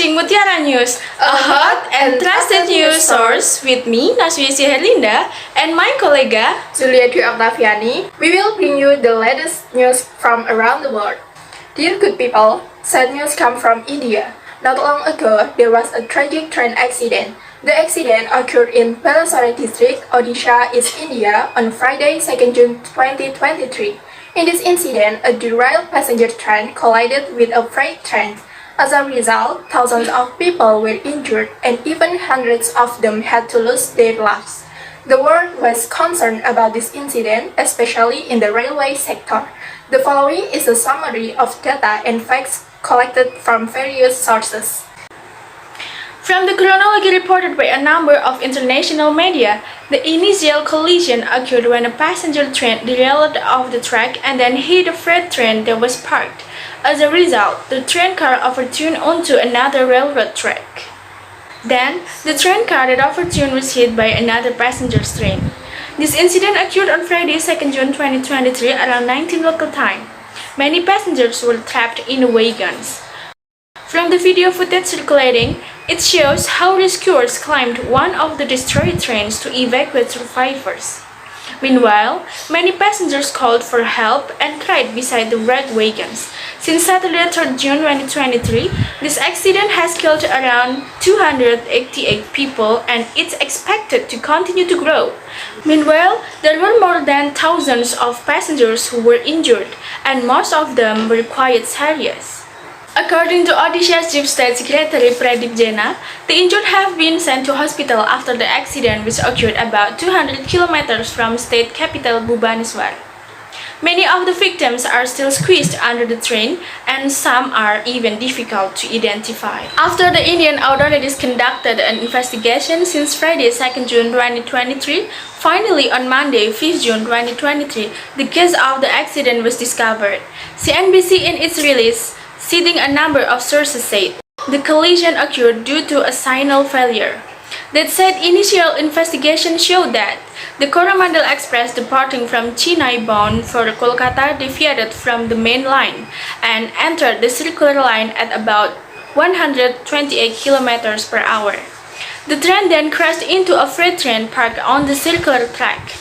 watching Mutiara News, a hot and trusted news source with me, Nasywa Herlinda, and my colleague Zulia Dwi Oktafiani. We will bring you the latest news from around the world. Dear good people, sad news come from India. Not long ago, there was a tragic train accident. The accident occurred in Balasore district, Odisha, East India, on Friday, 2nd June 2023. In this incident, a derailed passenger train collided with a freight train. As a result, thousands of people were injured and even hundreds of them had to lose their lives. The world was concerned about this incident, especially in the railway sector. The following is a summary of data and facts collected from various sources. From the chronology reported by a number of international media, the initial collision occurred when a passenger train derailed off the track and then hit a freight train that was parked. As a result, the train car overturned onto another railroad track. Then, the train car that overturned was hit by another passenger train. This incident occurred on Friday, 2nd June 2023 around 19 local time. Many passengers were trapped in the wagons. From the video footage circulating, it shows how rescuers climbed one of the destroyed trains to evacuate survivors. Meanwhile, many passengers called for help and cried beside the wrecked wagons. Since Saturday, 3rd June 2023, this accident has killed around 288 people and it's expected to continue to grow. Meanwhile, there were more than thousands of passengers who were injured, and most of them were quite serious. According to Odisha's Chief State Secretary Pradip Jena, the injured have been sent to hospital after the accident which occurred about 200 kilometers from state capital Bhubaneswar. Many of the victims are still squeezed under the train and some are even difficult to identify. After the Indian authorities conducted an investigation since Friday, 2nd June 2023, finally on Monday, 5th June 2023, the cause of the accident was discovered. CNBC in its release, citing a number of sources, said the collision occurred due to a signal failure. That said, initial investigation showed that the Coromandel Express departing from Chennai bound for Kolkata deviated from the main line and entered the circular line at about 128 km per hour. The train then crashed into a freight train parked on the circular track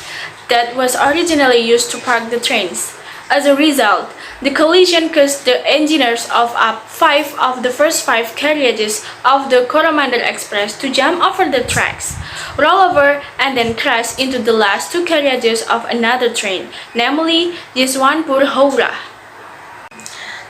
that was originally used to park the trains. As a result, the collision caused the engineers of up 5 of the first 5 carriages of the Coromandel Express to jump over the tracks, roll over, and then crash into the last 2 carriages of another train, namely Yeswanpur-Howrah.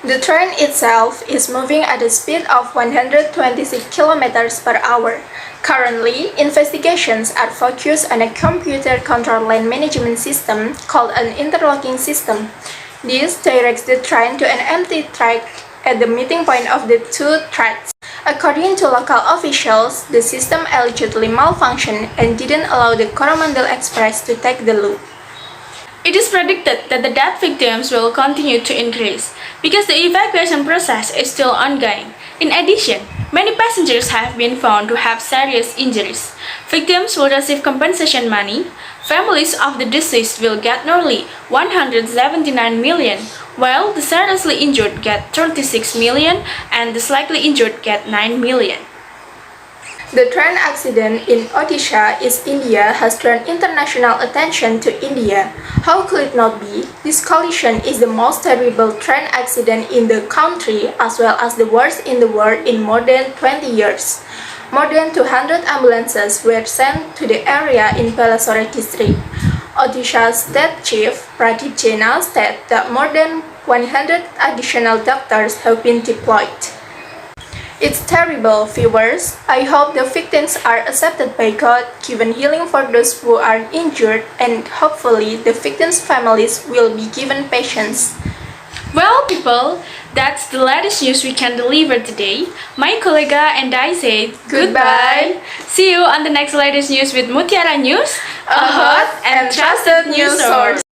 The train itself is moving at a speed of 126 km per hour. Currently, investigations are focused on a computer-controlled lane management system called an interlocking system. This directs the train to an empty track at the meeting point of the 2 tracks. According to local officials, the system allegedly malfunctioned and didn't allow the Coromandel Express to take the loop. It is predicted that the death victims will continue to increase because the evacuation process is still ongoing. In addition, many passengers have been found to have serious injuries. Victims will receive compensation money. Families of the deceased will get nearly 179 million, while the seriously injured get 36 million and the slightly injured get 9 million. The train accident in Odisha, East India, has drawn international attention to India. How could it not be? This collision is the most terrible train accident in the country as well as the worst in the world in more than 20 years. More than 200 ambulances were sent to the area in Balasore district. Odisha's State Chief Pradip Jena said that more than 100 additional doctors have been deployed. It's terrible, viewers. I hope the victims are accepted by God, given healing for those who are injured, and hopefully the victims' families will be given patience. Well, people, that's the latest news we can deliver today. My colleague and I say goodbye. See you on the next latest news with Mutiara News, A hot and trusted news source.